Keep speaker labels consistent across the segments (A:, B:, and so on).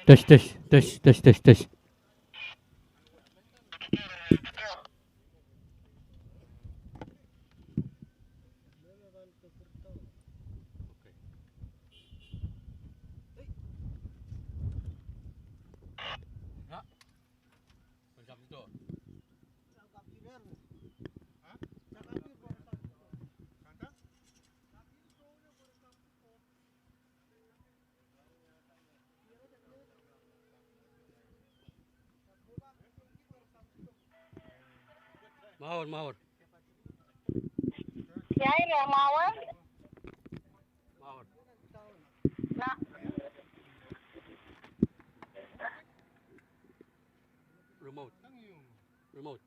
A: Tes tes tes tes tes tes. Mahor, mahor.
B: Yai Ramawar.
A: Mahor.
B: Na.
A: Remote. Remote.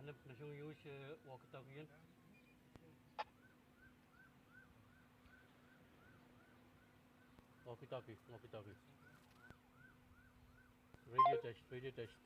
A: Hanap na siyang use walkie-talkie yan. Walkie-talkie, walkie-talkie. Radio test, radio test.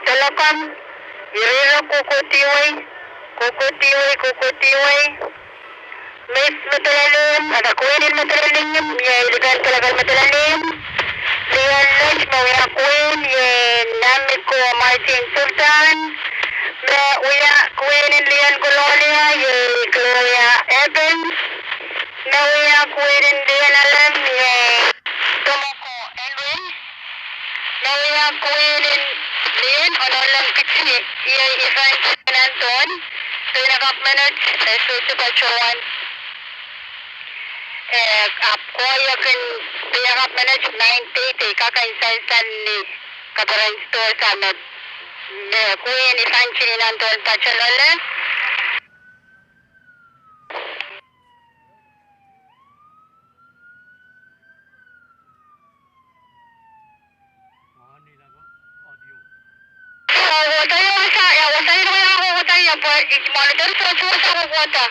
B: Telecom, Irero Kukutiway, Kukutiway, Miss Matalalim, ada kuinin Matalalim, ya iligan talaga Matalalim, Lian Lodge, mawia kuin, ya namit ko Martin Sultan, mawia kuinin Lian Colonia, ya Gloria Evans, mawia kuinin Lian Alam, ya Tomoko Edwin, mawia kuinin Lian, ano lang kitsin, ya Ivan Anton, Pinakap minutes, susu bacuan. Ako yakin pinakap minutes 90 kakaisan ni kabaran store sama. Kuya ni Fancy ni Anton Pachalole. Monitor sa kuwata.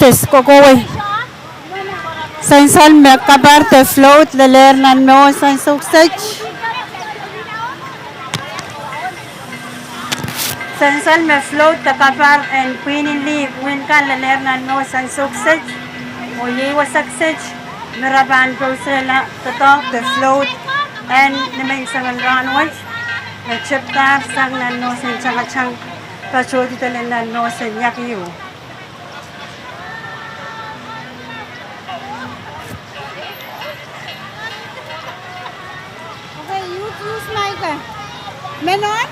C: Test, kokowe. Saint-Saul me kabar te float le ler nan me o Saint-Suksech. Saint-Saul me float te kabar en Queen in League win kan le ler nan me o Saint-Suksech. O ye wa Suksech. Miraban Brosela te talk te float en ne men sangan ranwaj. Me chiptar sang nan no sen changachang. Pachoti te len nan no sen yakiyu.
D: Menon?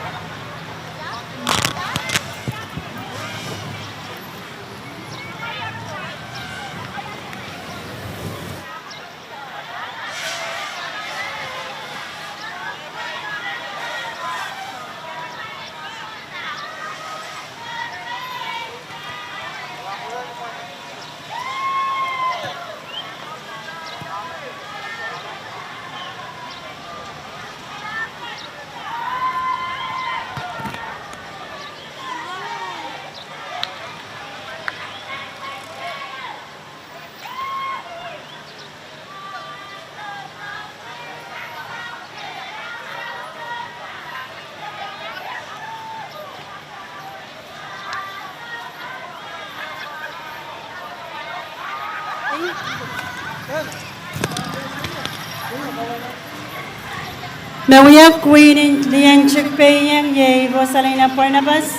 C: Mawia Queen Lian Chikpayang Ye Rosalina Barnabas.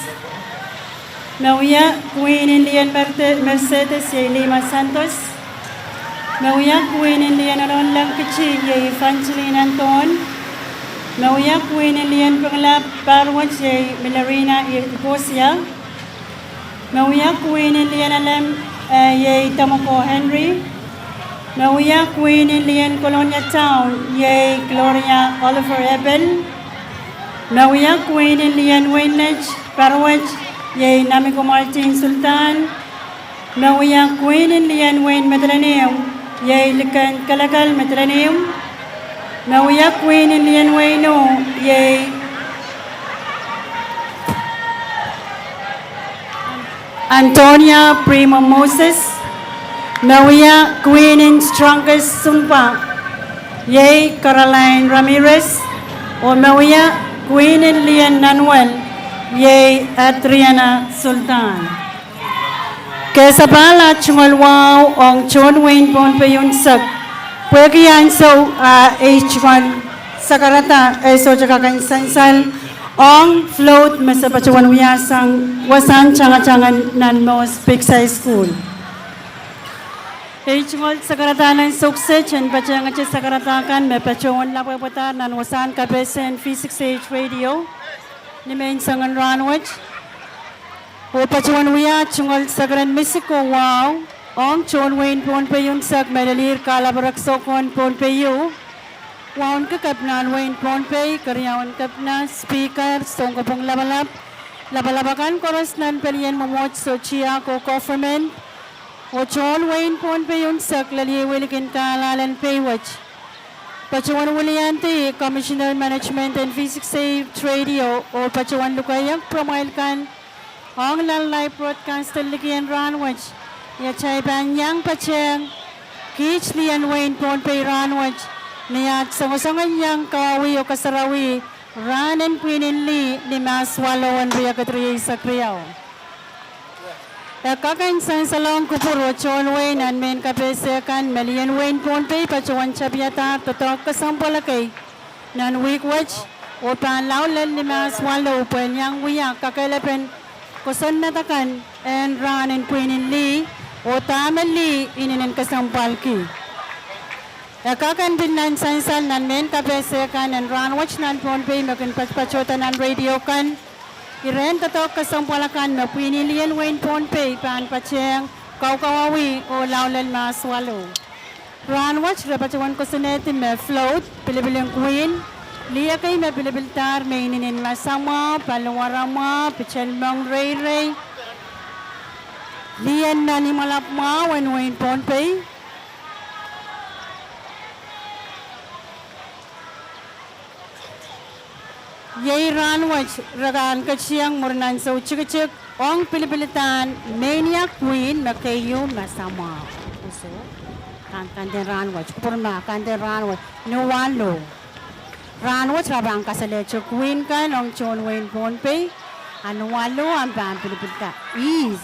C: Mawia Queen Lian Mercedes Ye Lima Santos. Mawia Queen Lian Aron Langkichi Ye Evangeline Anton. Mawia Queen Lian Pangalap Barwach Ye Milarina Ibosia. Mawia Queen Lian Alam Ye Tamoko Henry. Mawia Queen Lian Colonia Town Ye Gloria Oliver Ebel. Mawia Queen Lian Wainage Barwach Ye Namiko Martin Sultan. Mawia Queen Lian Wayne Medraneum Ye Likan Kalagal Medraneum. Mawia Queen Lian Wayno Ye Antonia Primo Moses. Mawia Queen in Strongest Sumpa Ye Caroline Ramirez. O Mawia Queen in Lian Nanuel Ye Adriana Sultan. Kesabala Chungolwao Ong Chon Wayne Bon Payunsag Pwegian so H1 Sakarata Eso Jakakan Sansal Ong Float Masapachawan Wiyasang Wasan Changan Nan Most Big Size School. H1 Sakaratanan Suksech and Pachangacha Sakaratakan Mepachawan Lapapata Nan Wasan Kabesen P6H Radio Nimain Sangan Ranwich O Pachawan Wiya Chungol Sakaran Mexico Wow Ong Chon Wayne Pon Payun Sak Medalir Kalabarak Sokon Pon Payu Waon Kakapnan Wayne Pon Pay Karyawan Kapna Speaker Songkapong Labalab Labalabakan Koros Nan Pelian Momot Sochia Ko Kofferman O Chon Wayne Pon Payun Sak Lali Wilikin Kalalan Paywatch Pachawan Wuliante Commissioner Management and P6H Radio O Pachawan Lukayak Promailkan Ong Live Broadcast Likian Ranwich Yachay Banyang Pacheng Kich Lian Wayne Pon Pay Ranwich Niyat Sangosangan Yang Kawawi O Kasarawi Ran and Queen in Lee Nimas Walo and Riakatri Sakriao Kakain San Salong Kupuro Chon Wayne and Main Kapesekan Melian Wayne Pon Pay Pachawan Chabiata Totok Kasampolakay Nan Week Watch O Pan Laulen Nimas Walo Penyang Wiyak Kakailapen Koson Natakan and Ran and Queen in Lee O Tamali Inin Kasampalki Kakan Binan Sansal Nan Main Kapesekan and Ran Watch Nan Pon Pay Makin Pachpachota Nan Radio Kan Iren Tatok Kasampalakan na Pinilian Wayne Pon Pay Pan Pacheng Kaukawawi O Laulen Maswalo Ran Watch Rapachawan Kosuneti Me Float Pilibilang Queen Liya kay me Pilibiltar Mainin Masama Paluwarama Pichelmong Ray Ray Lian Nani Malapma When Wayne Pon Pay Yay Ranwach Ragan Kachiyang Murnan So Chikachik Ong Pilibilitan Maniac Queen Makayu Masama So Kante Ranwach Purma Kante Ranwach Nuwalo Ranwach Rabang Kasalecho Queen Kan Ong Chon Wayne Pon Pay Anuwalo Ang Bang Pilibilita Ease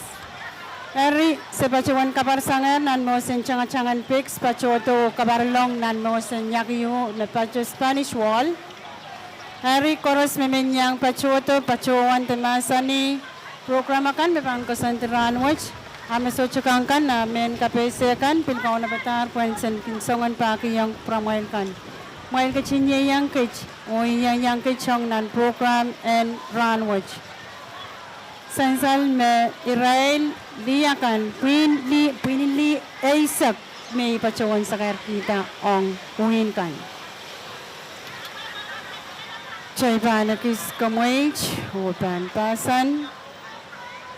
C: Eri Sepachuan Kabarsangan Nan Mosen Changan Pics Pachoto Kabarlong Nan Mosen Yakiyu Lepacho Spanish Wall Hari Koros Memenyang Pachoto Pachuan Temasani Programakan Bepang Kosantiran Watch Amesochukangkan na Men Kapesekan Pilkaw na Batar Puensen Kinsongan Paki Yang Pramoykan Moil Kachinye Yang Kich O Yang Kichong Nan Program and Ran Watch Sansal Me Irael Liakan Queen Li Aisak May Pachuan Sakar Kita Ong Kuhinkan Chaybanakis Kamwage, Hupan Pasan,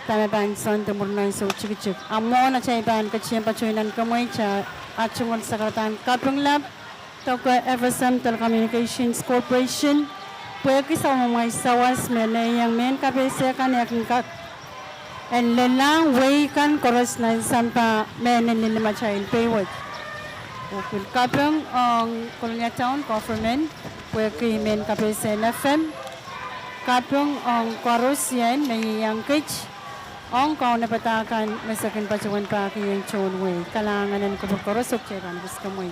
C: Tanaban Son Temurnan So Chikichik. Amona Chayban Kachim Pachuinan Kamwage, Achungon Sakaratan Kapung Lab, Toko Eversam Telecommunications Corporation, Puekis Amamay Sawas Mele Yang Men Kapesekan Yakinkat, and Lelang Weikan Koros Nan Sampa Men and Lilimachay Payward. Ukul Kapung on Colonia Town Government. Pueki Men Kapesen FM Kapung Ong Koros Yan May Yang Kich Ongkong napatakan masakin pacuan paki yang chonway. Kalanganan ko korosok cheran gusto mo.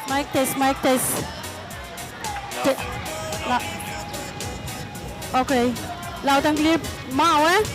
D: Mic test, mic test. Okay. Loud and clear. Mau eh?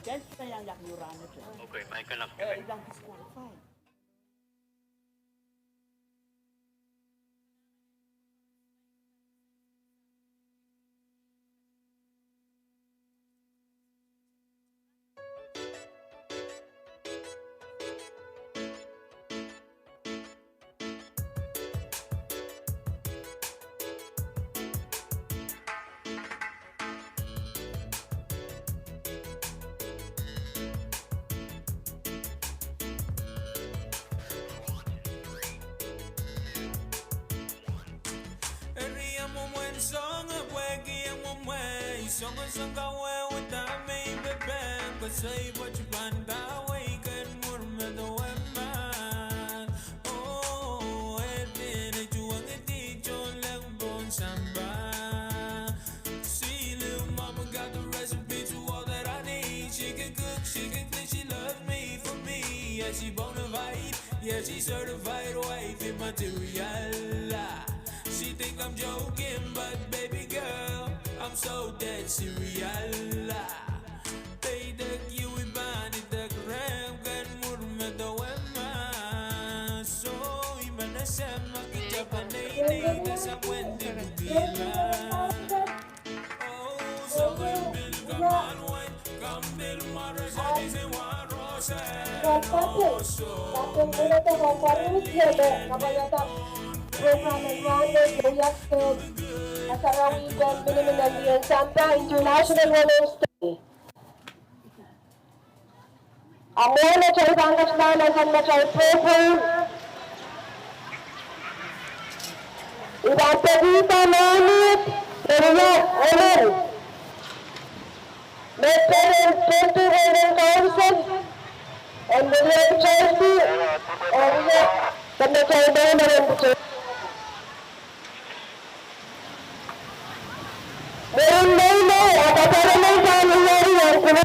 C: Dahil siya yung lakmurano siya.
A: Okay, may ka lang.
C: Ibang disqualified.
E: Say what you find that way, good morning, the man. Oh, and you want to teach your lemon samba. See, little mama got the recipe to all that I need. She can cook, she can clean, she loves me for me. Yeah, she bona fide, yeah, she certified wifey material. She think I'm joking, but baby girl, I'm so dead serial.
B: International Women's Day. Amor na chay bangkas na nasan na chay program. Ibang pagkita namin, area, oral. May parent 20 council, and the real charity, area, the chay down na rin po. Meron at para may nangyayari yan,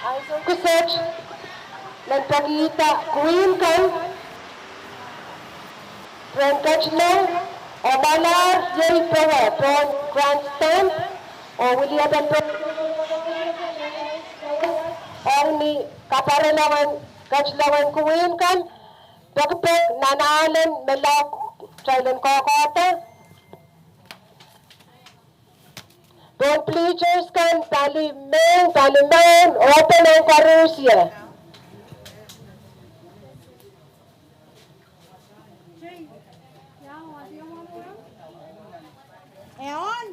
F: Ang sungkusot nagpakita Queen kan Frankachlo o Malar Yeri Proa from Grandstand o William ang ni Kaparalawan Kachlawan Queen kan Pagpag Nanaalan Melak Chailan Kokota Don bleachers kan talimen, open ang karusya.
C: Eon!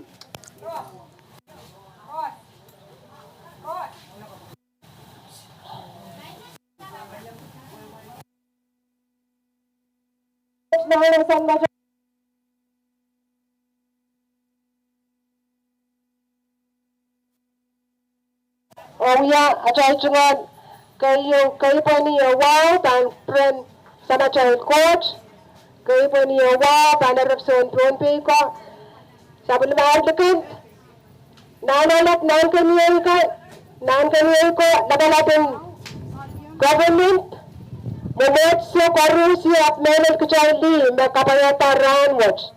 F: Oya, acay chungan kayo po niyo wow tan friend sana chay coach kayo po niyo wow panarap son pron pe ko sabon mahal lekin nanalak nan kaniyo ko nagalatin government moment siya korus siya at menel ko chay li makapayata ranwatch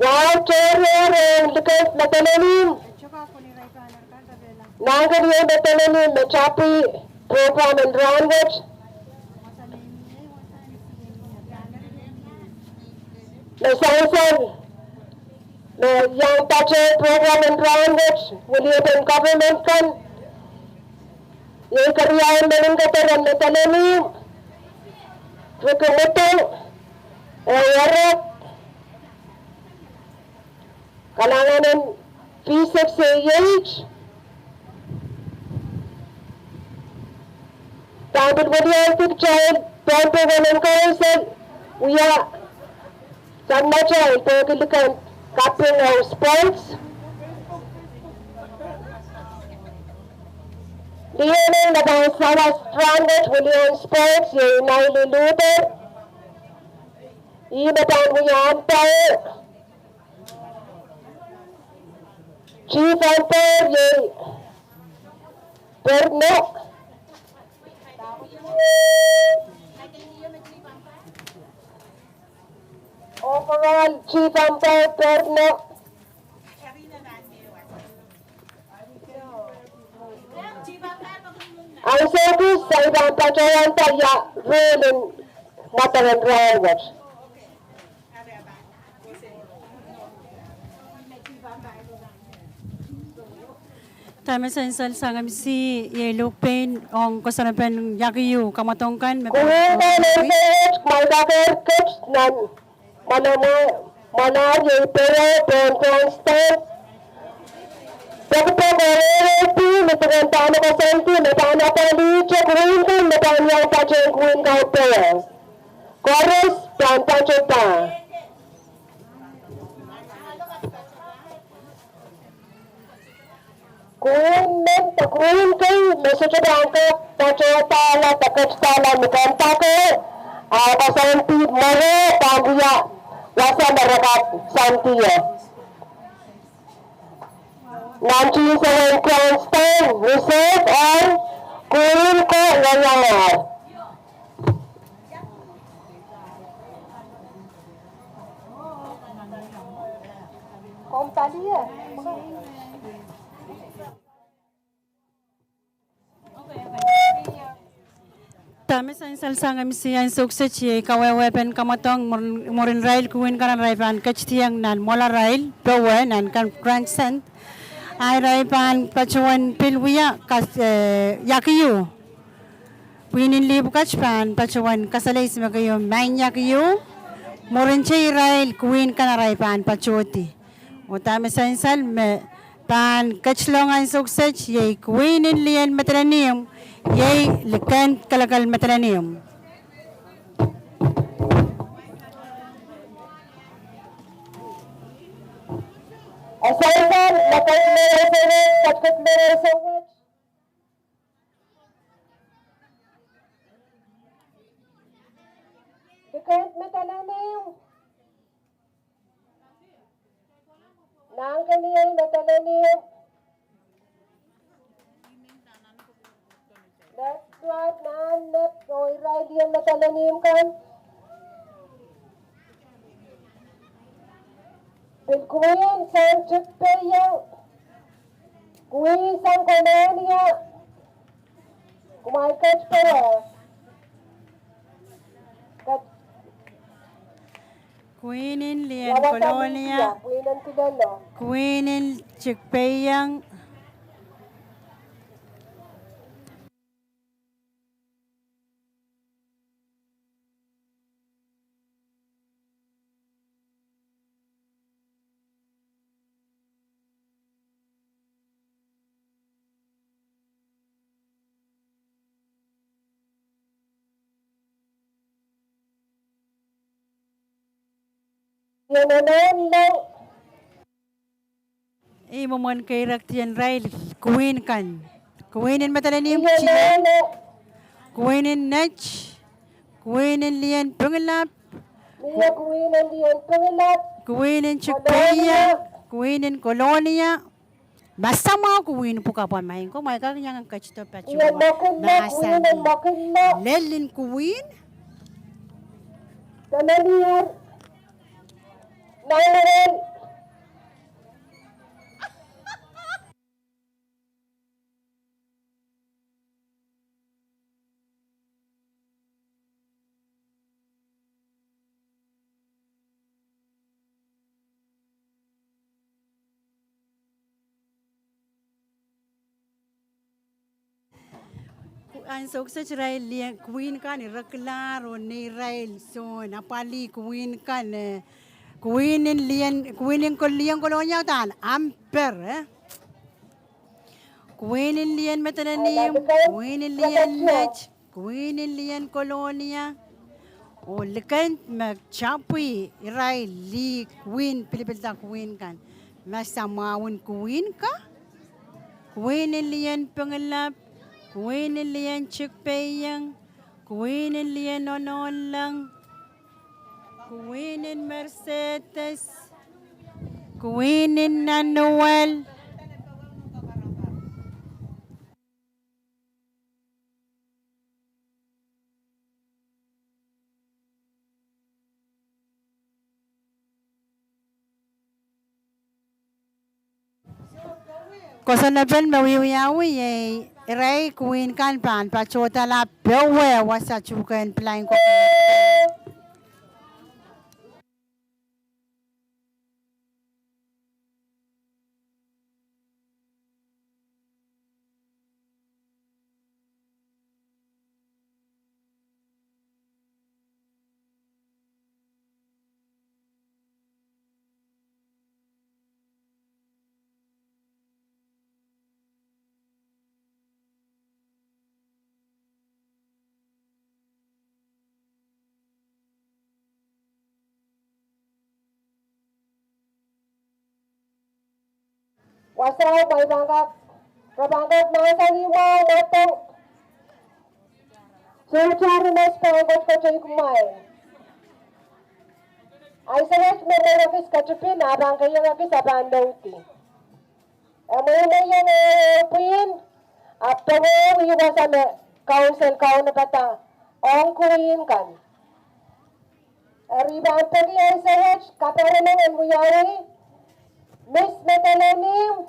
F: wow chair lekin natananin Nangkaniyo natananin machapi program and ranwatch Nasaisan na yang tache program and ranwatch William government kan yung karyahan namin kataran natananin Rikumuto Ayarap Kalanganan P6AH Dapat William child Tonto Women Council Uya Sama child Pagkilikan Kaping of Sports Liyanin na dahil sawa stranded William Sports yung nailuluter Ibatang Uya Ampere Chief Umpire yung Perno Overall Chief Umpire Perno ang service sa ibang pachayan tayo ruling Mataran Ranwatch
D: Tama sa insal sa kami si Yellow Pain ong kasanapan yakiyu kamatongkan
F: kung hindi na malakar coach ng manar yung pero constant pagpapalala matagantano ka senti matana ka licho kuhin ka matanya ka chen kuhin ka pero chorus planta chupa kuhin kayo message ang ka tala takach tala mukanta ka kasanti mare tabuya wasa marakat santiya Nanti sa constant reserve or kuhin ko ngayon kompaliya
D: Tama sa insal sa kami si ang sukses ye kawewepen kamatong morin rail kuwin kanan raipan kachtiang nan mola rail prowe nan kan grandstand ay raipan pachuan pilwiya kas yakiyu Pinin libu kachpan pachuan kasalay simagayo main yakiyu morin chay rail kuwin kanan raipan pachuoti Utama sansal me pan kachlongan suksech ye queenin lian matranium ye lekan kalakal matranium.
F: Asalkan, lakas meron sa rin, katkot meron sa watch. Dikait matalanim. Nang kaniyay matalanim. Left, right, nan, left, oy, right, yan matalanim kan. Bil Queen sang Chikpeyang, Queen sang Colonia, Kumaikach Perez.
D: Queenin lian colonia,
F: Queen ang Tidalo.
D: queenin chikpeyang.
F: Yan naman lang.
D: Imomon kay Raktian Rail, Queen kan. Queenin matalanim
F: Yan
D: chiya,
F: naman.
D: Queenin Nach, Queenin lian pengelap,
F: Niya Queen ang diyan pangalap.
D: Queenin chikpeyang, Queenin colonia. Basta mga Queen po kapon mahin ko, may kanyang kachito pa
F: Yan makinla, Queen ang makinla.
D: Lelin Queen,
F: Tanaliyan. Nangaral.
D: ang sukses Rail lian Queen kan reklaro ni Rail so napali Queen kan Queenin lian kolonya tan amper Queenin lian matananim Queenin lian Nach Queenin lian colonia o lekan magchapi Rail li Queen pilipilta Queen kan masamawon Queen ka Queenin lian pengelap Queenin lian chikpeyang Queenin lian nonolang Queenin Mercedes Queenin Nanuel Kosanapel mawiwiyawi Ray Queen kan pan pachota la pewe wasa chukan plain ko
F: Wasaw may bangkak. Kabangkak na sa liwaw nato. Surchari na spangkot ko chay kumay. Ay sa wes mo na nakis kachupin abang kayo nakis abang dauti. Amoy na yan Queen. Apto mo iwa sa council kao na kata. Ong Queen kan. Arriba ang pagi ay sa wes kapara na ang muyari. Miss Matalanim,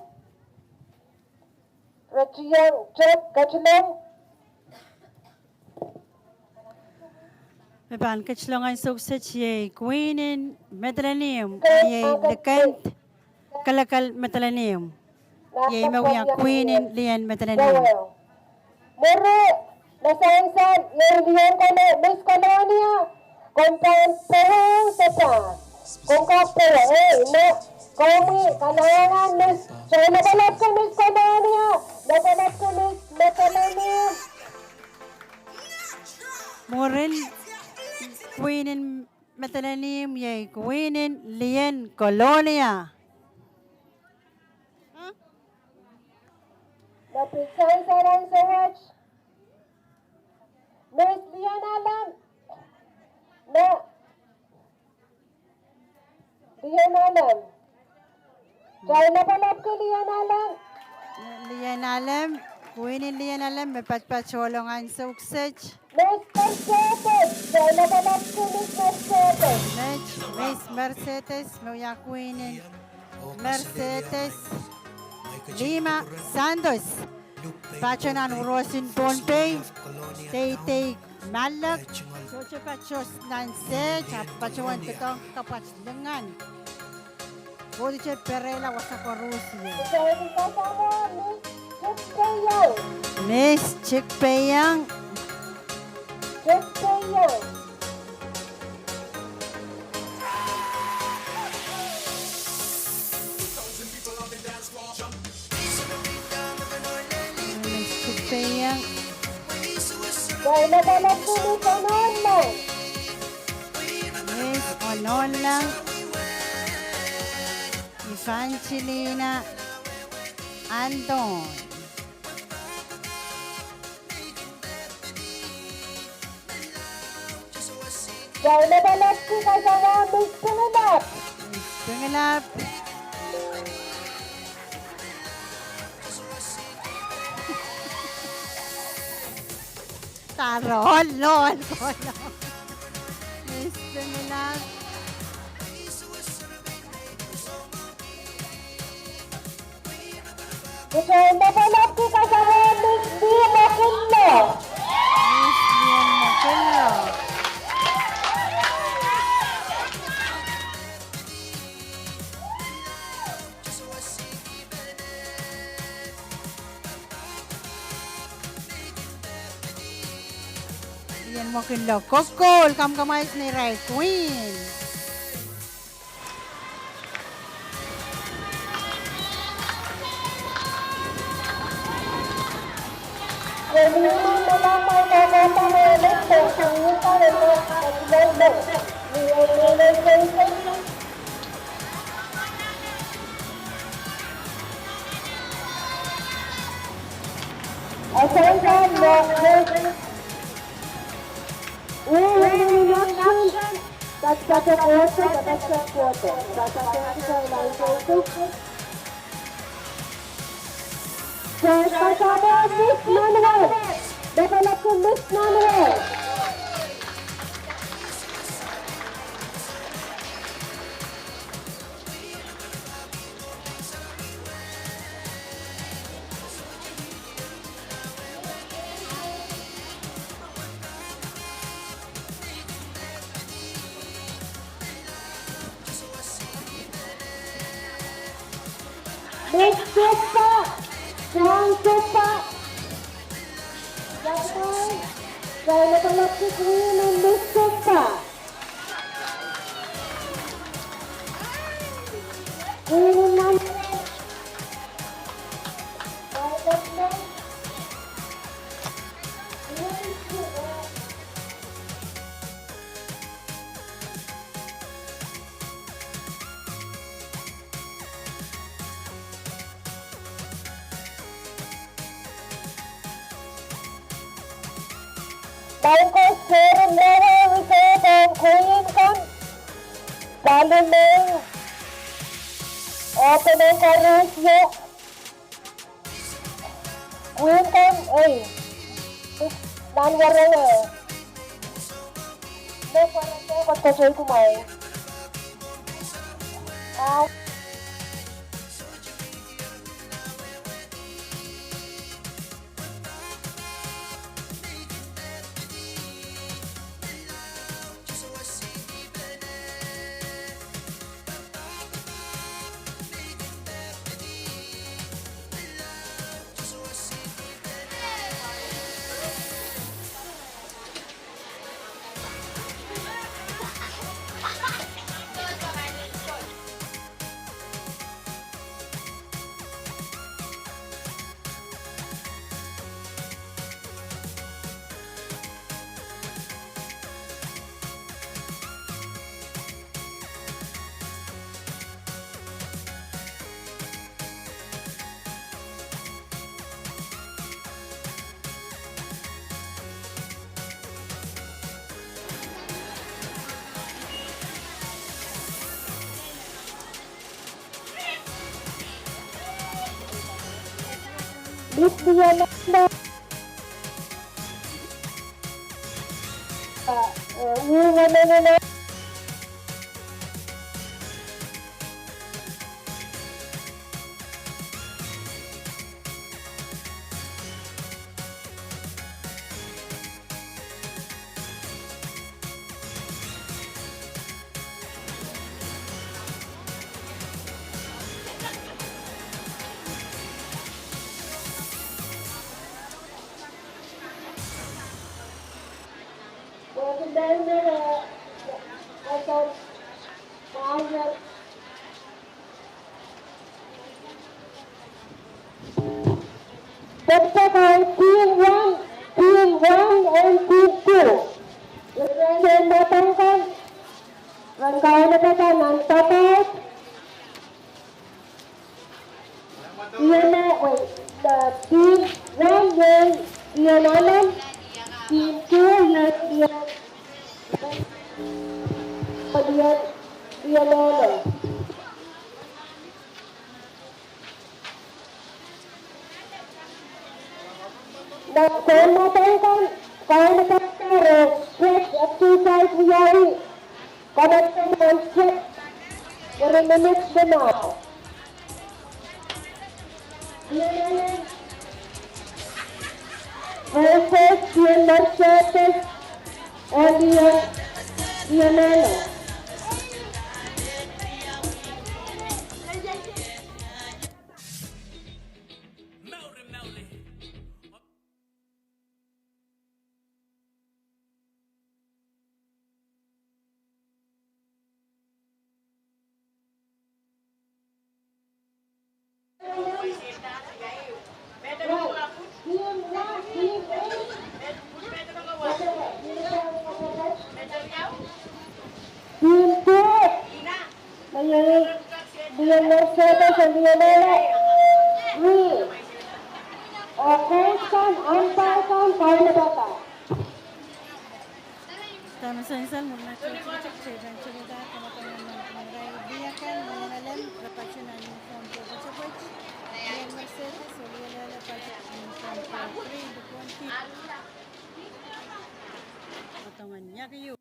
F: Rachiyang Chek Kachlong,
D: Meban kachlongan sukses ye Queenin Matalanim ye lekan kalakal Matalanim ye mawiyang Queenin lian Matalanim
F: Mure, nasaysan, yung liyan ka na, Miss Colonia, kumpan perang sa Kung kapero, no. Kami, kanayangan, Miss. So, nabalap ko, Miss Kanania. Nabalap ko, Miss Metalania.
D: Morin Queen Metalanim yay Queen Lien Colonia.
F: Napisay sa rang sa hatch. Miss Lian Alam. Na. Lian Alam. Dahil nabalap ko, Lian Alam.
D: Lian Alam, Queen Lian Alam, may patpatsolongan suksej.
F: Miss Mercedes. Dahil nabalap ko, Miss Mercedes.
D: Miss Mercedes, Moya Queen Mercedes, Lima Santos, Pachanan Rosin Pompey, Tay Malak, Soche Pachos Nanse, Pachuan Tetong Kapat Dengan, Bodiche Perela Wasakorusia,
F: Dahil kasama, Miss Chip Payang.
D: Miss Chick Payang,
F: Chip Payang.
D: Miss Chick Payang,
F: Dahil nabalap ko, Miss Anonla.
D: Miss Onolang, Evangelina Andon.
F: Dahil nabalap ko, kasama, Miss Pinilap.
D: Pengelap. Tarol, lol, kolo. Miss Pengelap.
F: Dahil nabalap ko, kasama, Miss D. Makinlo.
D: Miss Lian Magello. Lian Magello. Kokol, kamkamay ni Ray Queen.
F: Naliman na lang may nakatamelit sa sangita ng mga kailangan. Nilililililil. Attention, next. Elimination. That's second quarter, the next quarter. That's a quarter, kasama, Miss Manuel. Nabalap ko, Miss Manuel. Miss Supa. John Supa. Gabay. Dahil nabalap ko, Queen and Miss Supa. Queen and Manuel. Bangko serum lewa wike dan Queen kan. Lalu neng. Open neng karus ya. Queen kan, dan warna. Neng warna kot kacau kumai. Miss Diana, Diana, Team 1, and Team 2. Yang datangkan rangkaian datangkan non total. The Team 1 yang Diana, Team 2 yang Diana. Dan saya mengatakan kalau negara stretch exercise hari connected dengan stretch dari minit benar. Versus Dian Mercedes and Diana. Team 2 Dian Mercedes dan Diana. Operkan antarkan kain data.
D: Tama sa insal muna cek dan cerita kamu-kamu mengenai dia kan mengenal rapatnya ni from Pocapach yang Mercedes soalnya rapatnya from Pocapach dukuan tip potongannya kayu.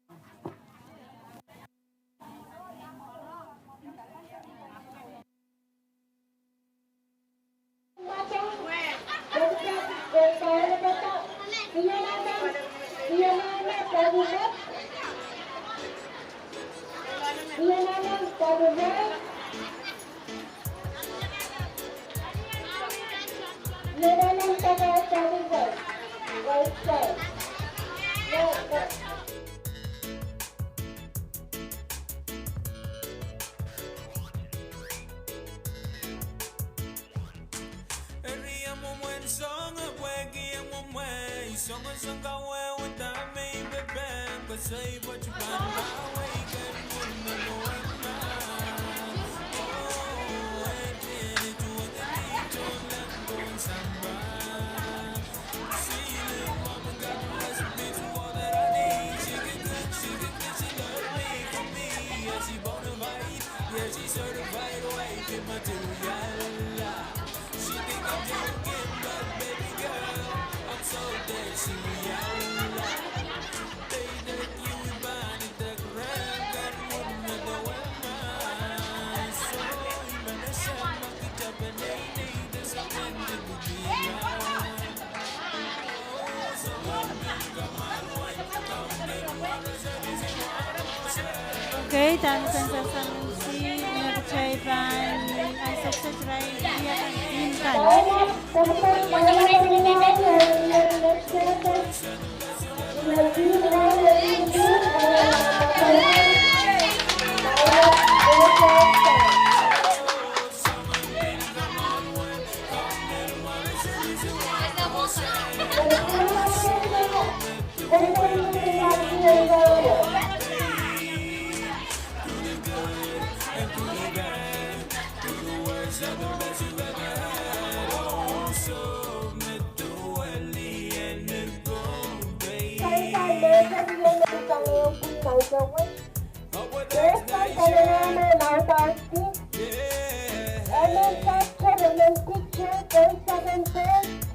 E: Say what you want, my way, good woman, no one mind. Oh, I did it to the beat, don't let go and samba. See, little mama got the recipe to all that I need. She get good, she love me for me. Yeah, she bonafide, yeah, she certified wife in material. She think I'm joking, but baby girl, I'm so dead serious.
D: Okay, tama sa insal sa si nag-try pan ay success try dia kan inkan.
F: And then capture and then picture 37 cents.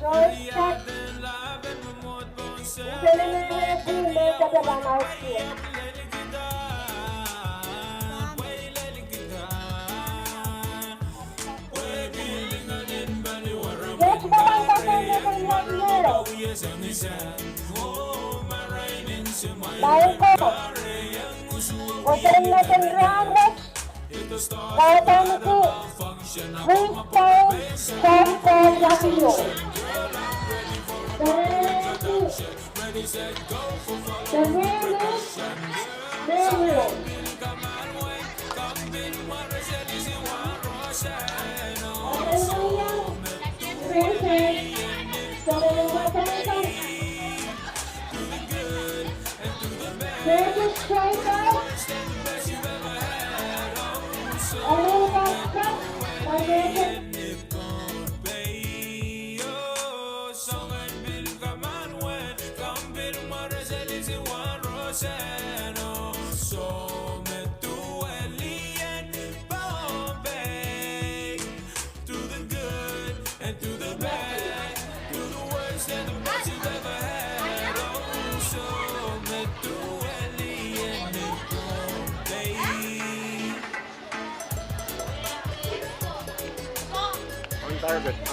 F: shortcut. Eliminate the runout here. Yes, Lain ko. Hotel natin Ramos. Kaya ko. Freestyle Shotgun Rapio. The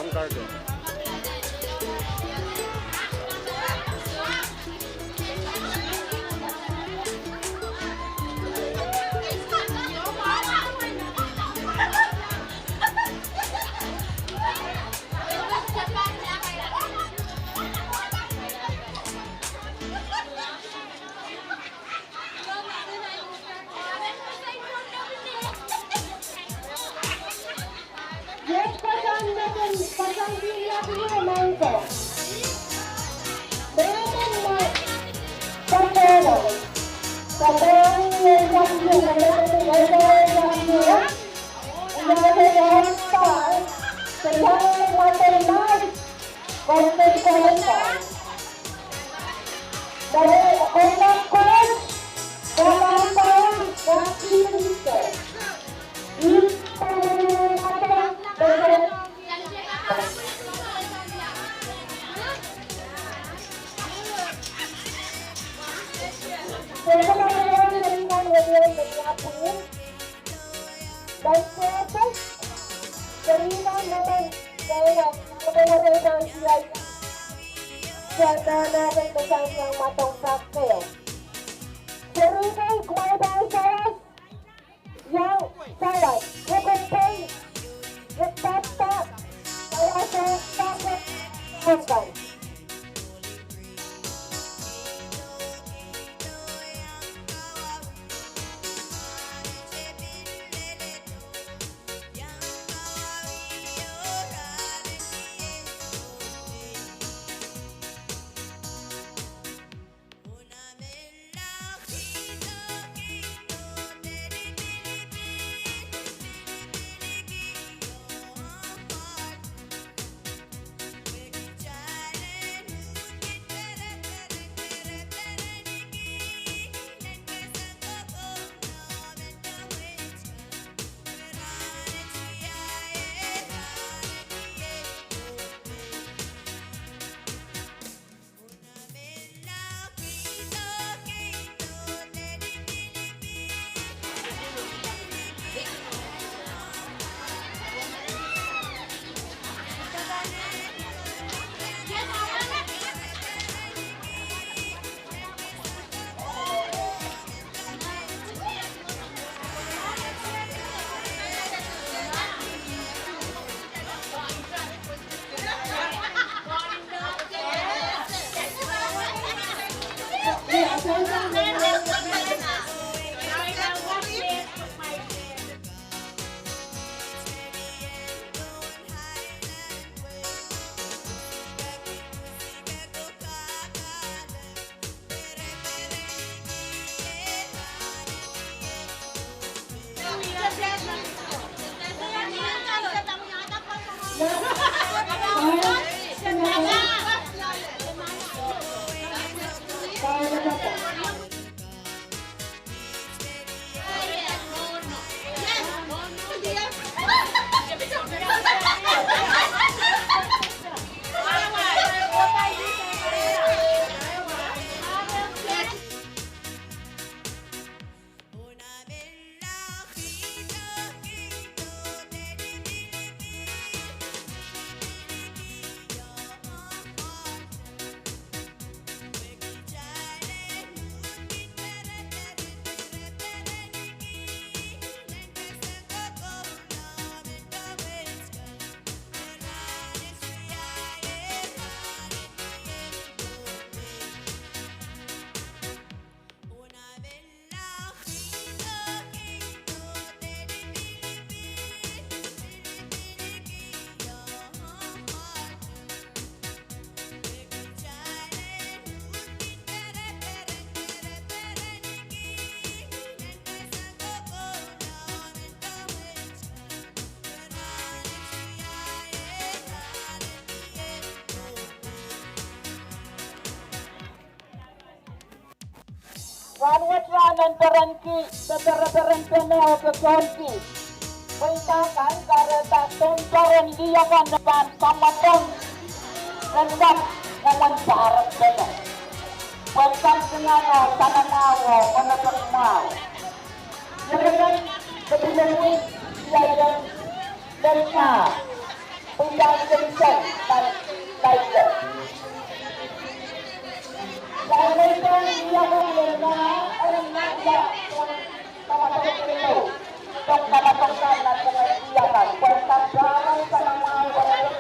G: On target.
F: Yes, pasang sila dulu mangko. Brandon na Pantero. Sabang yung Ranwatran Peranki, the Peranpene of the Tonki. Waitakan, Karata, Tonkaran, Liakan, the Ban, Pamatong, and that woman Parat Bene. Welcome to Nana, Sanamawa, Onapamao. Yagan, the Pilari, Yagan, Lerna, Pundan, like that. Kailangan niya kung lerna, ang nasa kamatapos itong kamatapos na pangasiyakan. Pagkakaroon sa mga walang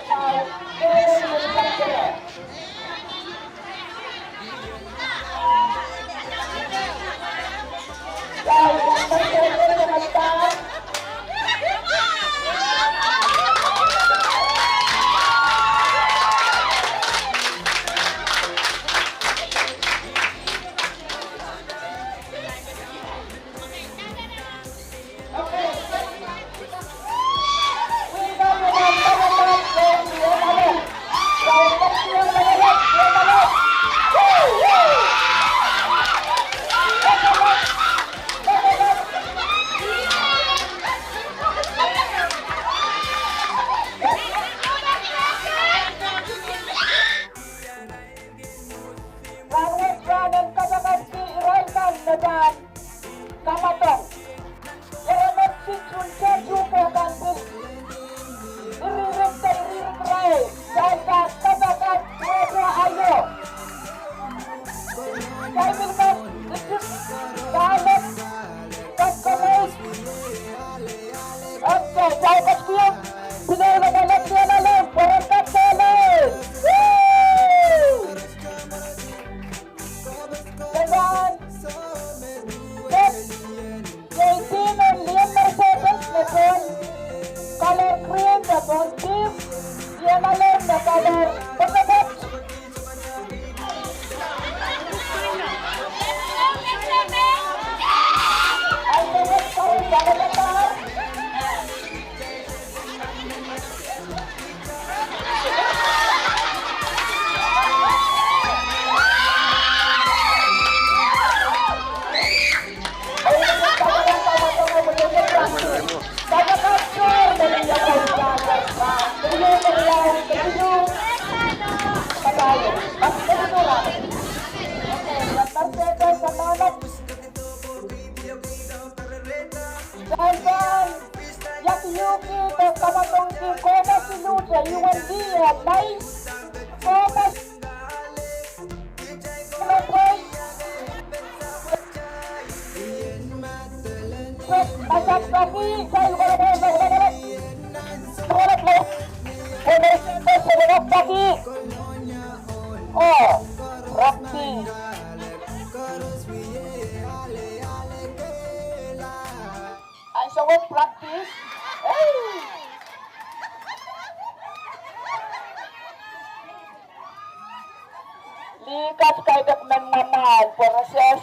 F: likat kay dakman mamal proses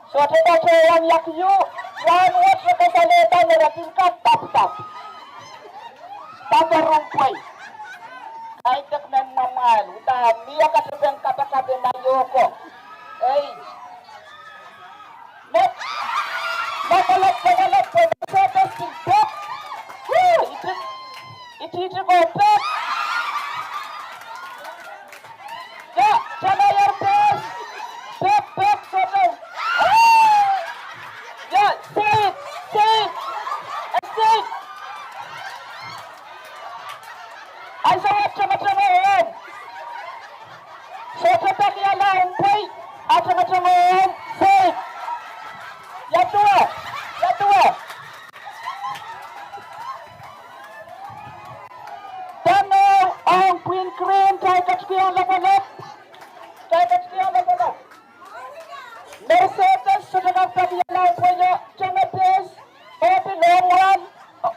F: so kita tuan yak yu wan wat sa kasalita ni ratingkat tap tabarumpoy kay dakman mamal uta miya kasabeng kapakabe na yoko ay net makalat po sa testing pop it go pop ya chana your pop soto ya sit ay sa chama on soto tak ya la umpai chama on sit ya tua ang Queen Cream kay Katskiyan labanap. Mercedes sa nagpapadiyalan po niyo, Chamates, Opi Longwan,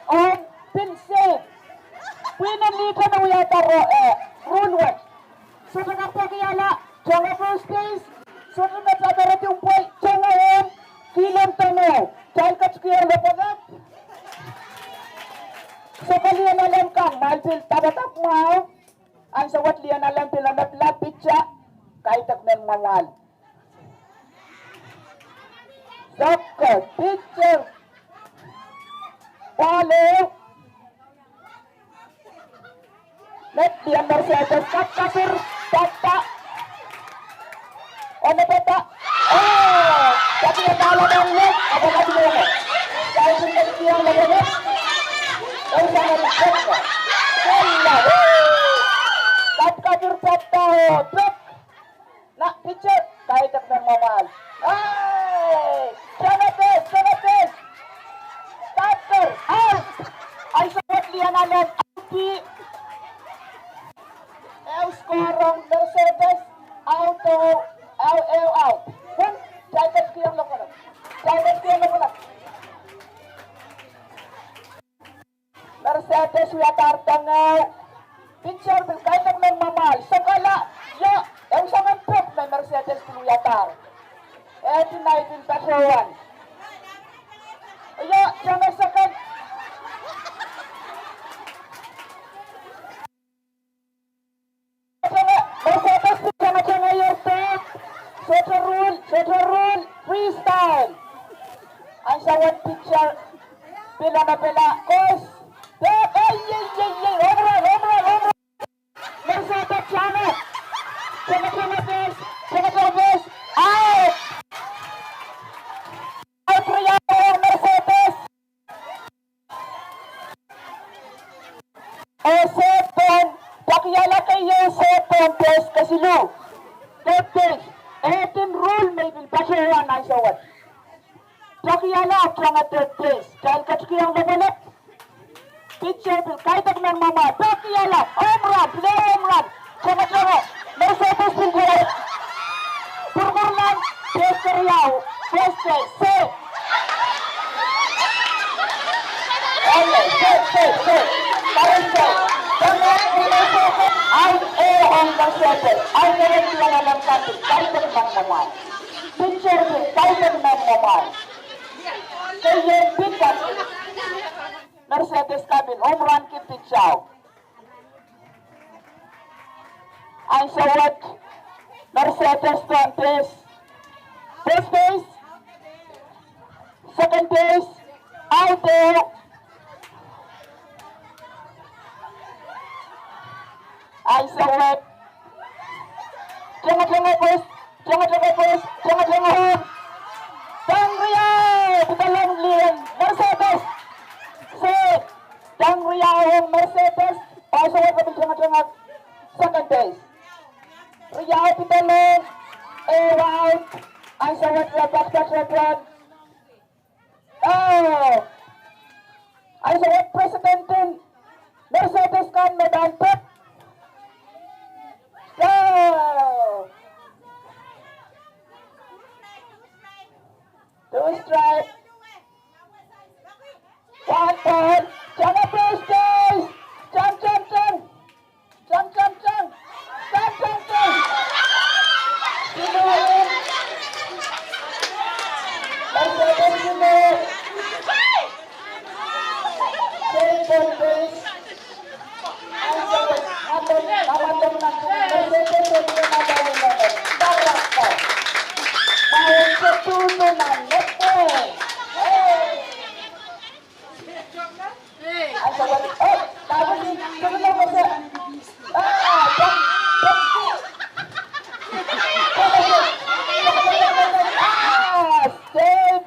F: on Pinsay. Queen and Lita na uyata Runway. Sa nagpapadiyalan, Chamates, sa nagpapadiyalan yung po, Chamatem, Kilang Tano, kay Katskiyan labanap. So kalian alam kang malpil tabatap mau ang sawat lian alam pilanap lapit siya kahit akmen mawal. Doctor, teacher, Wale, let the Mercedes Kapkasir, Tata, ano Tata? Oh, tapi yang dalam ulit, apa lagi ulit? Saya sudah dikiang lagi ulit. Saya sangat bersyukur. Allah, Kapkasir Tata, truk, nak teacher, kaya tak normal. Hey, jangan tes. Doctor, out. Ay sabat liyan alam, Audi. Skorong Mercedes Auto out. Pun jagat kiyang lakonan. Mercedes wiatar tangaw. Picture bil kahit ang mamal. Sakala, ya, yung sangan truk may Mercedes wiatar. Tinay bil pasawan. Ya, jangan sakan. Set a rule, freestyle. Ang sawat picture, pila na pila, kos. Overall. Mercedes Chamet. Chamet, out. Out Riyaw, Mercedes. Sepon, pakiyala kayo sepon, test kasilu. Test. 18 rule may bilpasawan na isawat. Pakiyala at mga test. Dahil katskiyang nabalap. Picture bil kahit ang mama. Pakiyala, home run. Sama-sama. Mercedes bil gawin. Purkurlan, test Riyaw. Test. Ang ganyan lang ang kanto, kahit ang naman. Picture din, kahit ang naman. Kaya bigat, Mercedes cabin, home run kit Chow. Ang sawat, Mercedes 20s. First base, second base, out there. Ang sawat, Jangan bos. Dang Riyaw, dalam lian Mercedes. Dang Riyaw Mercedes. Pasawat kami jangan second base. Riyaw dalam out. Ang sawat back. Ang sawat presidentin Mercedes kan medan pet. Two strike. One ball. Jangan push guys. Jump. Sinuhin. Mercedes sinuhin. Second base. Ang sawat. Naman ng Mercedes sinuhin. Darak ka. Mayroon sa tulo ng lete. Ang sawat. Tapos tulo mo sa... Save!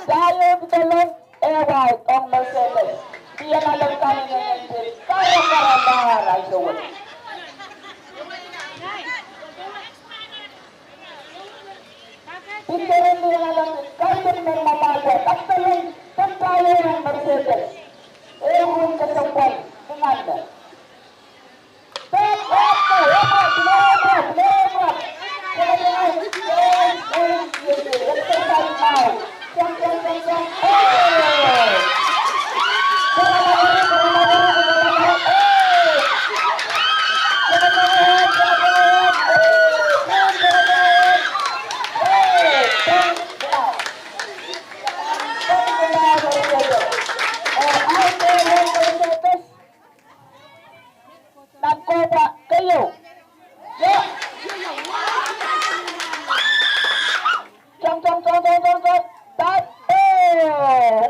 F: Tayo bitalong white on Mercedes. Dia nalang kami ngayon din. Kaya ay sawat. Pindarin dia nalang kaya ng mamaga. At talong tayo ng Mercedes. Ewan kasawal. Panganda. Hey!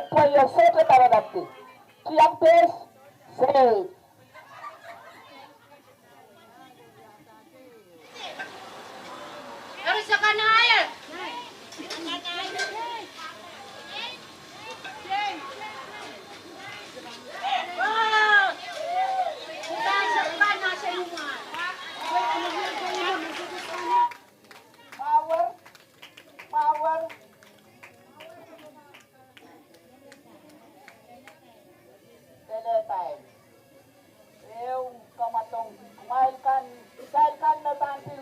F: Umpaya sete tawa dati. Tiang pes, save.
B: Harus sekarang air.
F: Power. Time. Eu kamatong kumailkan na tampil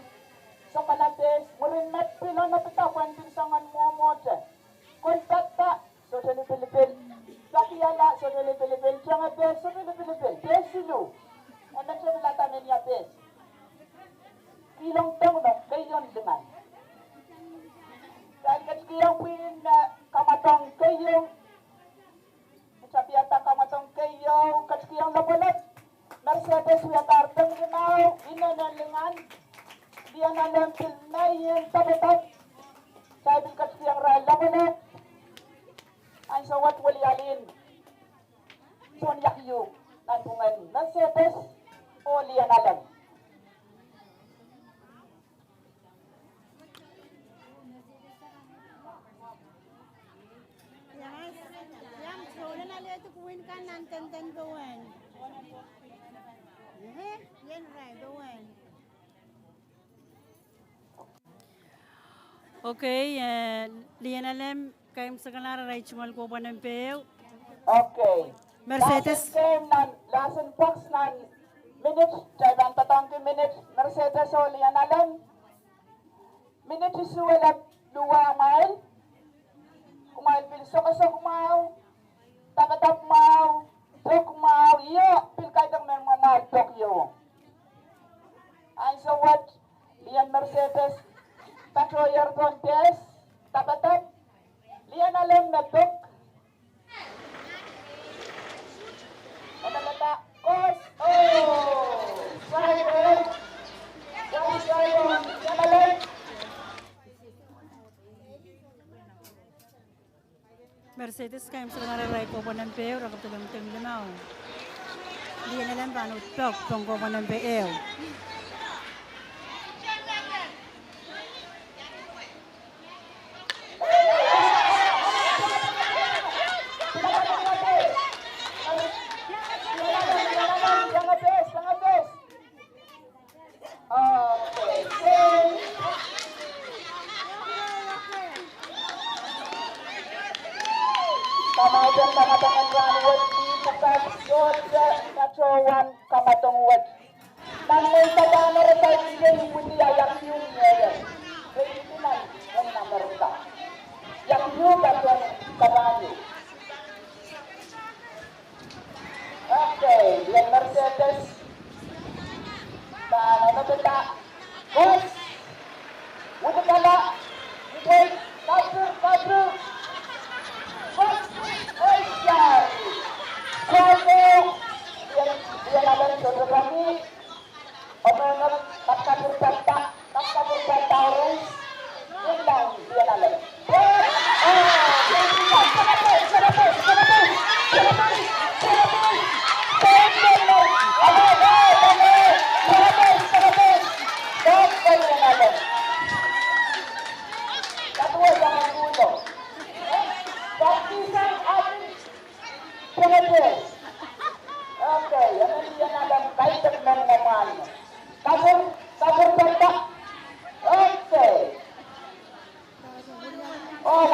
F: sa kalates murinat pila na pitapan pinsangan mo moja kontakta so sa Pilipin sakiyala so sa Pilipin tiang bes so sa Pilipin besilu anak sa bilatan niya bes kilong tong no kayon dengan dan kekirang pin na kamatong kayong sabiata kamatong kayo kekirang lapalat Mercedes wiatar teng genau inalengan dia nalampil na yung tabatab sabi kekirang ral lapalat ang sawat wali alin son yakyu nantungan Mercedes o lian alam
D: Yang soalnya nali itu kuin kan nanten doan. Yan right doan. Okay, lian alam kayak sekarang rai cuma ko panam peu.
F: Okay.
D: Mercedes.
F: Lasin box nan minutes, jaban tatang minutes, Mercedes o lian alam. Minutes isu wala 2 mile. Kumain pil sok mau. Tabatap mau. Dok mau. Iya, pil kaitang men mau Tokyo. Ay so what? Lian Mercedes Patroyer contest. Tabatap. Lian alam na dok. Ano lata? Course. Oh! Driver. Lian alam.
D: Mercedes kayak sekarang rai ko panam peu rakap tulong lemau. Dia nalam ranu tok tong ko panam peu.
F: Kamatangan ranwat di bukan Georgia Kacawan kamatong wat. Namun pada mereka ini punya yang nyungnya ya. Keinginan yang mereka. Yang juga yang kawanyu. Oke, yang Mercedes. Dan ada kita. Bos. Udah kala. Udah kabur. Dia ada jodoh kami, omongan tak berkata orang, hilang dia ada. Okay, yang ini yang ada kaitan dengan ngomongan. Kabur tak. Okay. Oh,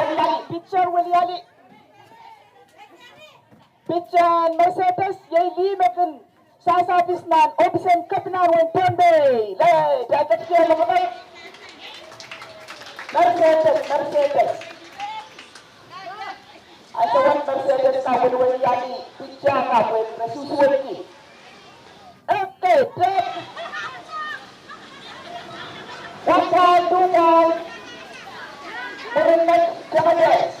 F: picture Williali. Picture Mercedes yai limekan sasa bisnan option kapnar wen tembe. Le, jagat ke lemai. Mercedes. Asawan Mercedes kabur Williali. Picture kabur susu lagi. Okay, take. 1 ball, 2 ball. Merendah Jagades.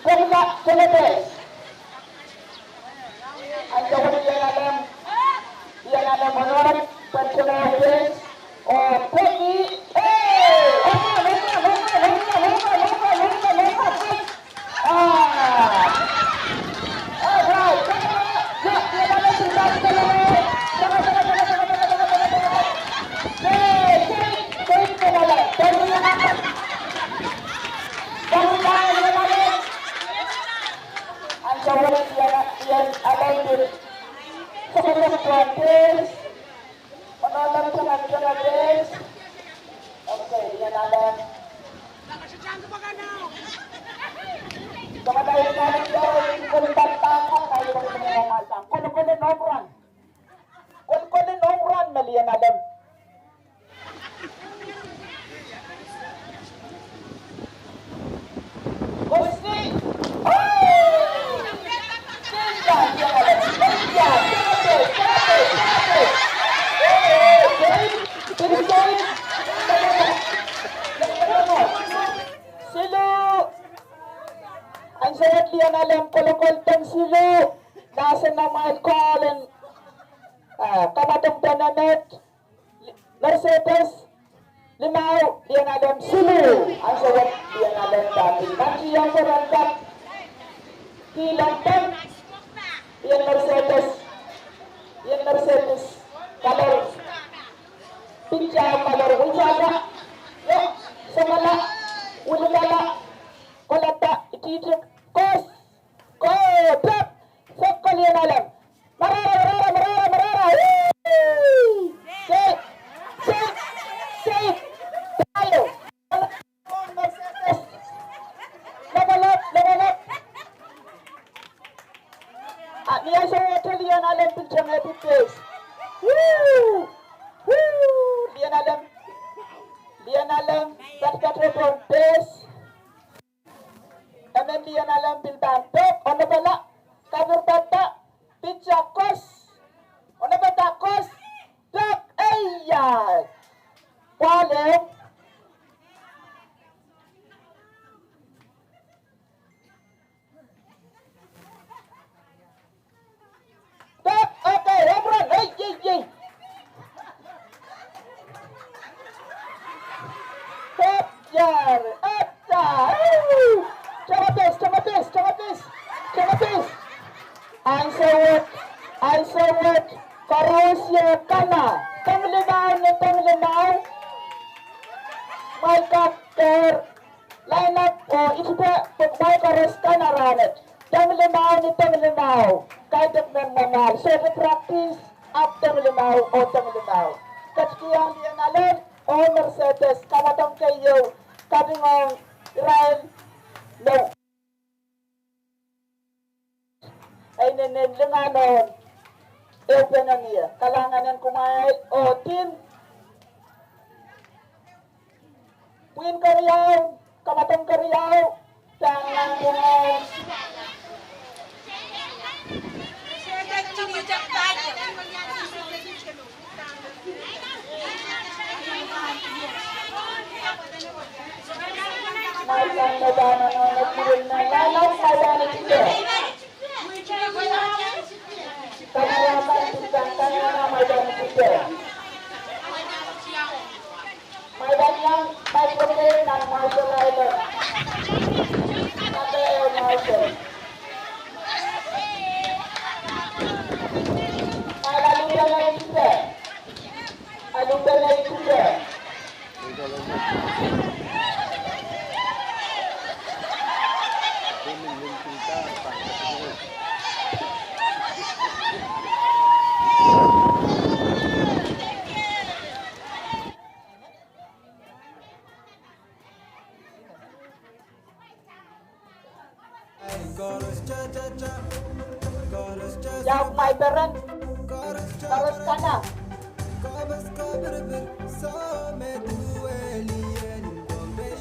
F: Kemudian Jagades. Ancaman yang ada menurut Jagades. Oh, Peggy. ulit yan alam din. Sa mga practice, manonang sa mga practice. Okay, yan alam. Kamadayan namin daw, kung bantang kayo ng mga masang. Kunin nomran. Kunin nomran, maliyan alam. Gusti! Silo! Ang sayat liyan alam kulukultang silo. Nasa naman calling kamatong dananet. Mercedes. Limaw, liyan alam silo. Ang sayat liyan alam dati. Nanti yang merangkap kilantang. Yan Mercedes. Yan Mercedes. Color. Pincha color. Wijaga. Yo, samala. Ulala. Kolata. Ititik. Kos. Tap. Sokol yan alam. Marara. Sit. Tayo. Mercedes. Labalap. Niya sa hotel yan alam pinchang happy face. Woo! Liyan alam kat front face. Amen liyan alam bilbantok. Ano bala? Kabur bata. Pincha kos. Ano bata kos? Tak. Ayan. Walem. Okay, Rebron, hey. Top jar, Chamatis. I sawat, Karosya kana, Tanglinaw. My captor, line up, isda, pagmay karos kana ranet. Tanglinaw. Kahit memang so the practice after Tanglinaw. Kaya liyan alam, Mercedes, kamatang kayo, kabingong Israel, no. Ay nenenlenganon, na niya, kalanganan kumay, team, Puin Karyaw, kamatang Karyaw, tangan kumay, Mayan na dana na nagpilin na lalaw, mayan na dito. Kanayaman sisang kanya na mayan na dito. Mayan yang microphone ng Marshall Island. Mateo Marshall. Alumdan na rin dito. Jauh my parent, terus kana.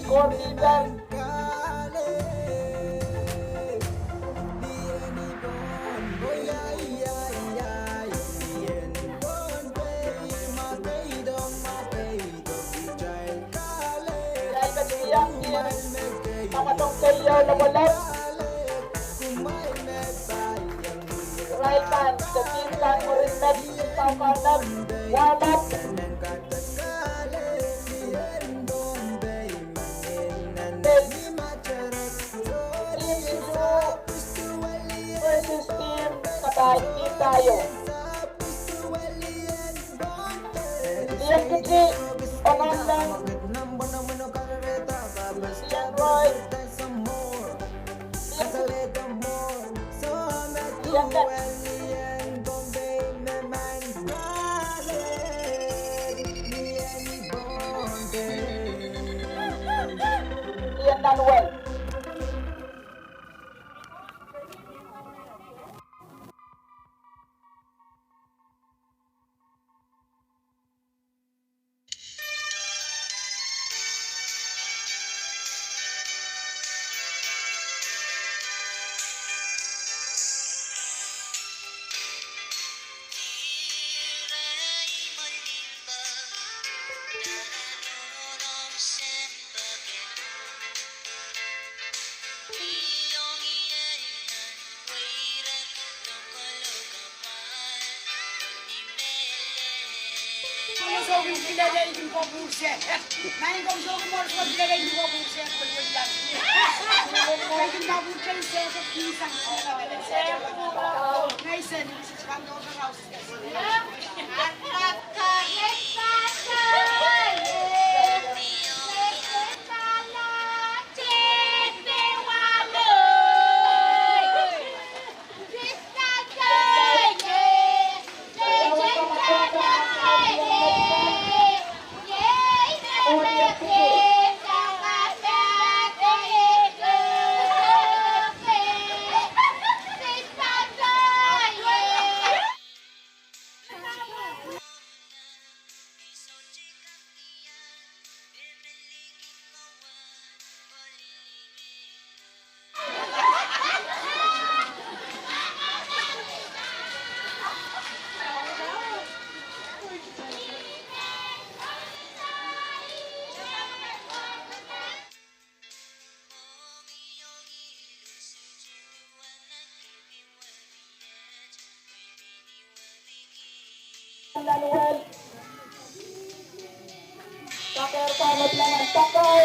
F: Skor leader. Kamatong kayo na wala. Right hand, the team can originate sa kanan. Warm up. Versus team katahin tayo. Liam Kutri, Oman lang. Liam Roy. Liam Lian Manuel. Manuel. Takay panot lang ang takay.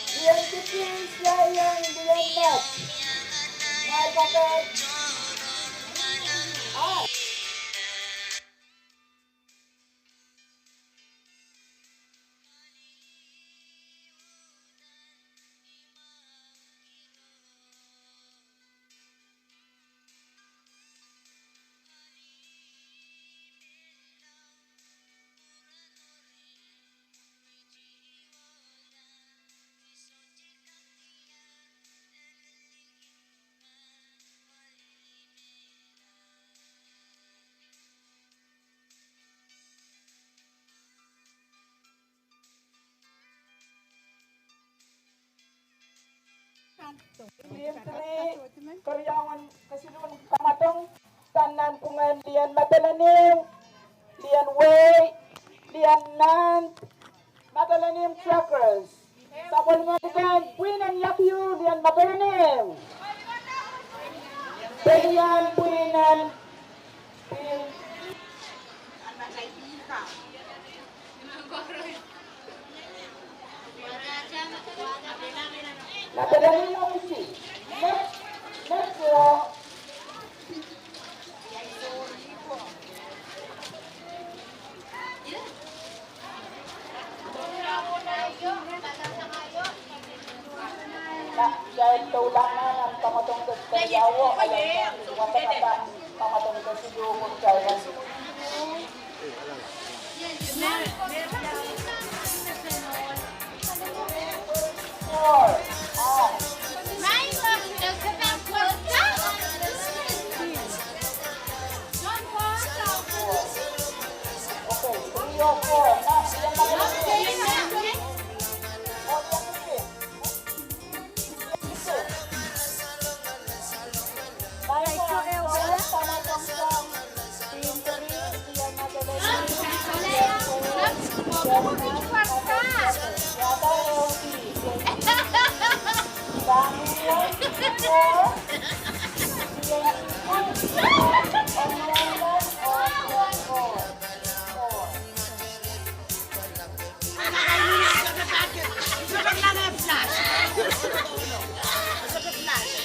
F: Diyan tipis layang diyan nat. May takay. Lian Tri, Karyawan Kasilun Kamatong, Tanan Pungan Lian Matalanim, Lian Way, Lian Nan, Matalanim Truckers. Sabol Matikan, Queen and Yakyu, Lian Matalanim. Pelian, Queen and Matalanim yung isi. Next row. Dahil tulangan ang kamatong Yawo, ayan, wata-kata kamatong Sidukong Chaiwan.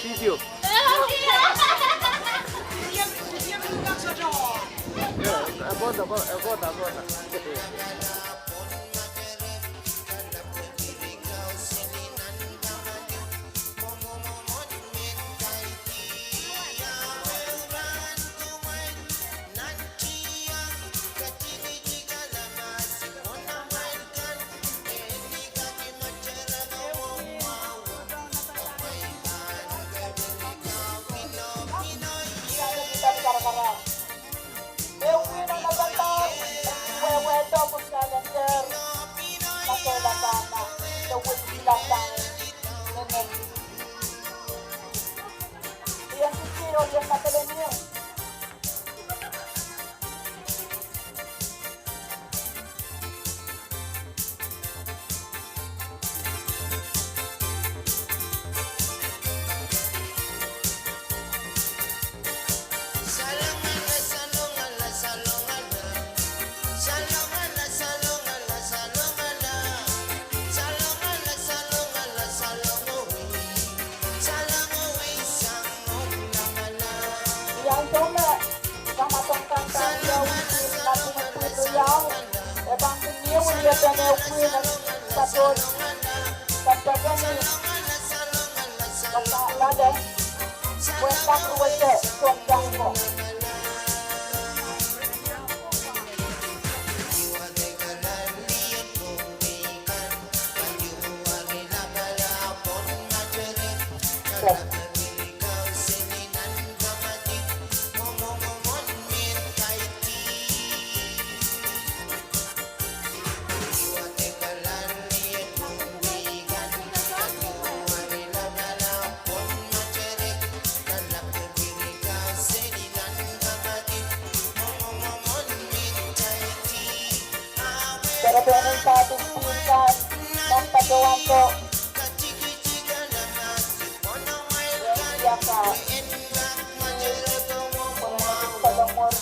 G: Video. Agora.
F: Pagdane Queen at Saturn. Pagdane Pagdane Buwan Ruwese Tuwang ko. Pero doon sa ating pinsan ng pagawan ko. Iya ka. Salomon.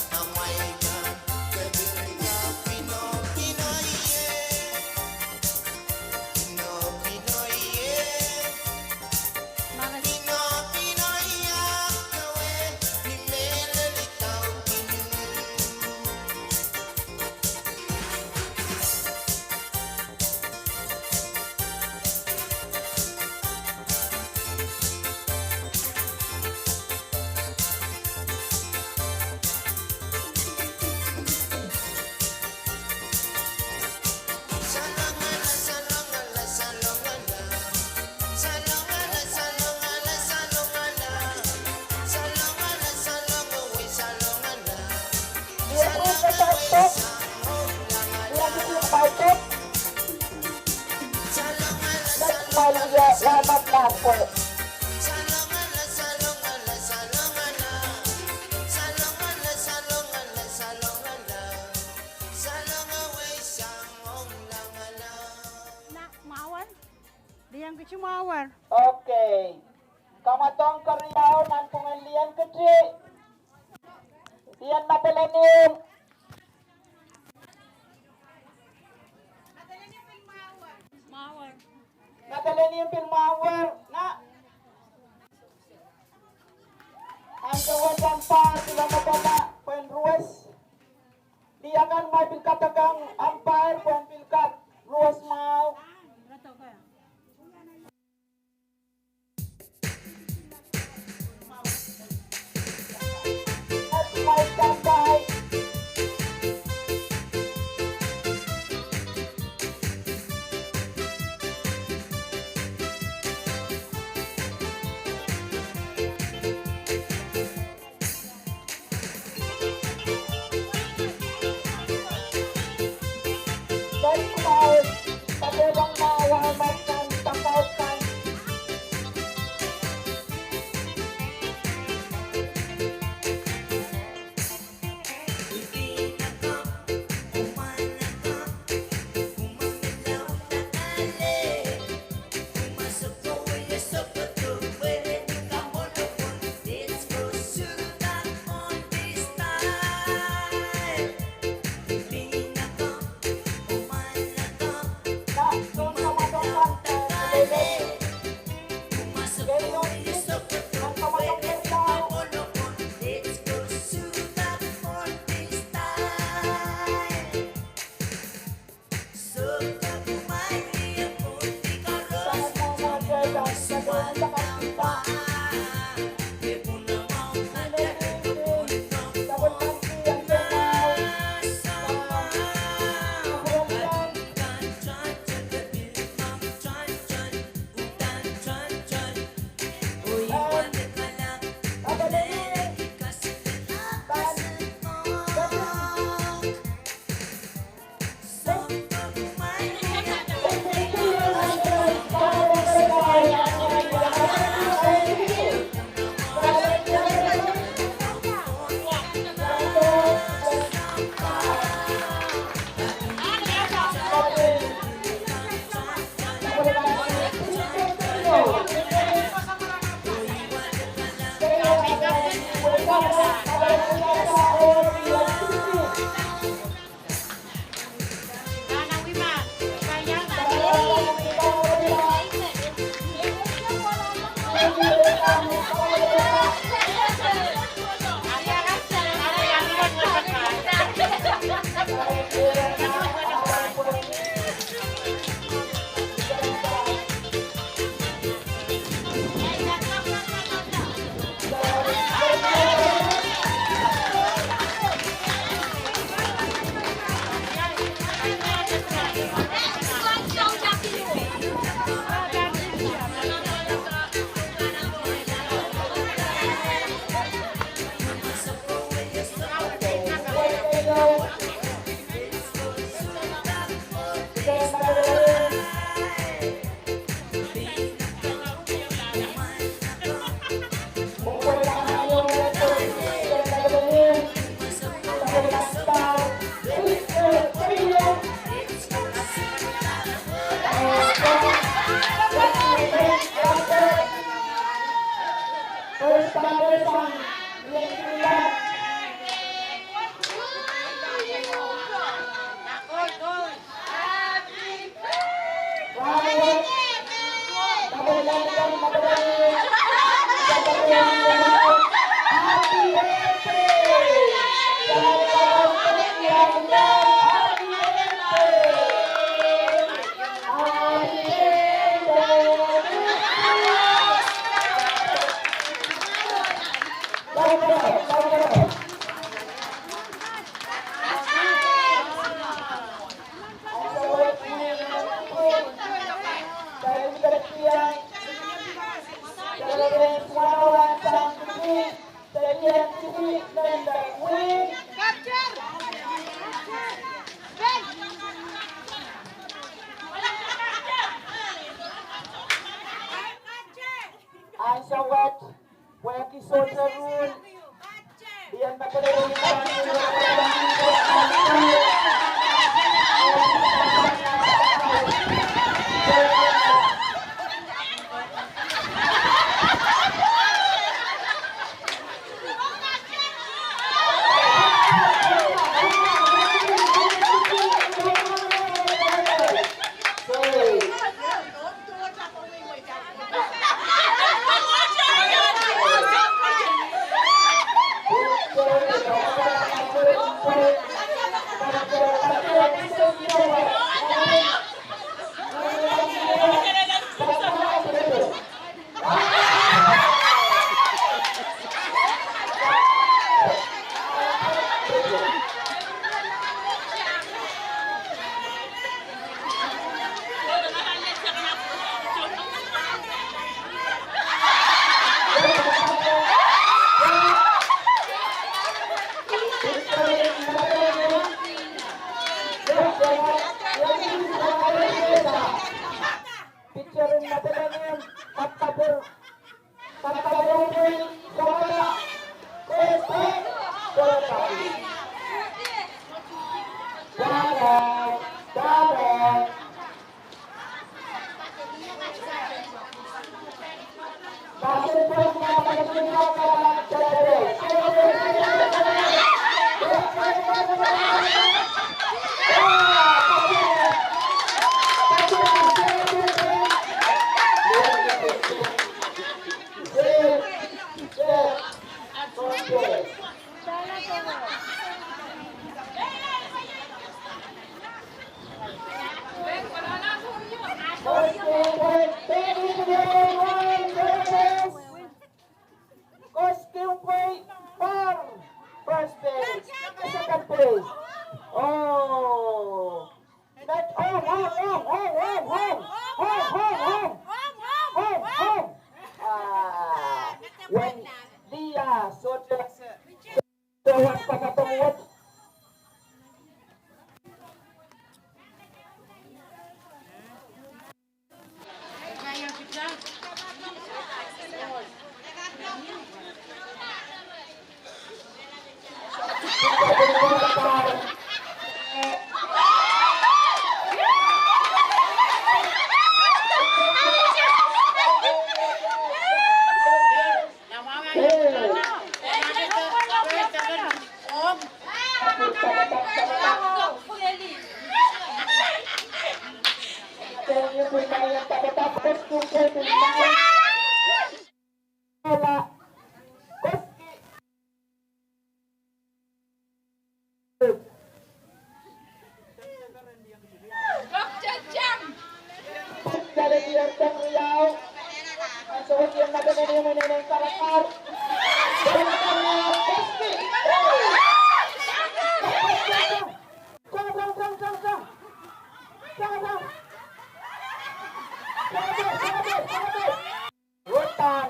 F: Selamat lapor.
D: Nak mawar? Diam ke mawar.
F: Okay. Kamatong Koreao ng pangalian kecil. Diyan matalanim.
D: Mawar.
F: Natalanim pilmawar. Na. Ang kawasan pa sila mababa. Puen ruwes. Di akan may pilkatagang umpire. Puen pilkat. Ruwes mau. May tambay. Dari kumain, kabilang mawaman ng tapautan. barisan yang sembilan. Sawat, waki sotra run, diyan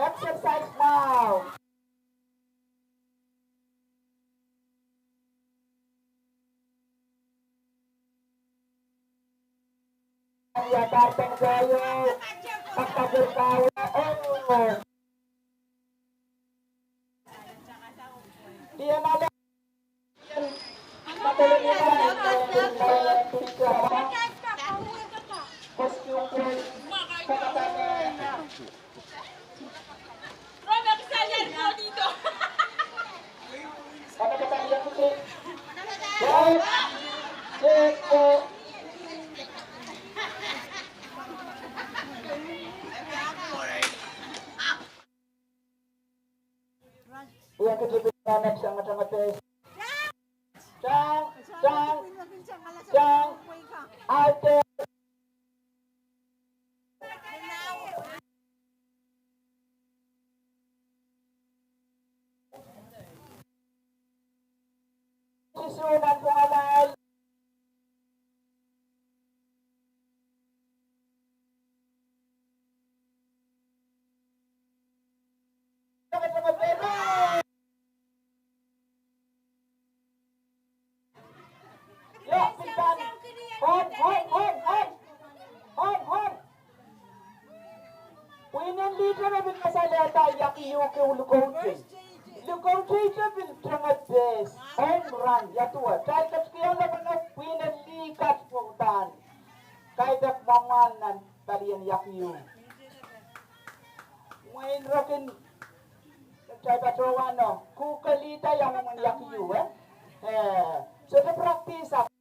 F: exercise now. Ya datang saya, tak berkau. Dia malah
H: Nakikibiganak sa matamates. Chang, ate. Sisunan ko amal. Winan liter na bin masalata yakiyuke ulukote. Lukote siya bin trangades. Run, yatua. Kahit kaya naman na winan likat puntan. Kahit mamanan talian yakiyu. Ngayon rokin kahit patrowano, kukalita yung yakiyu So the practice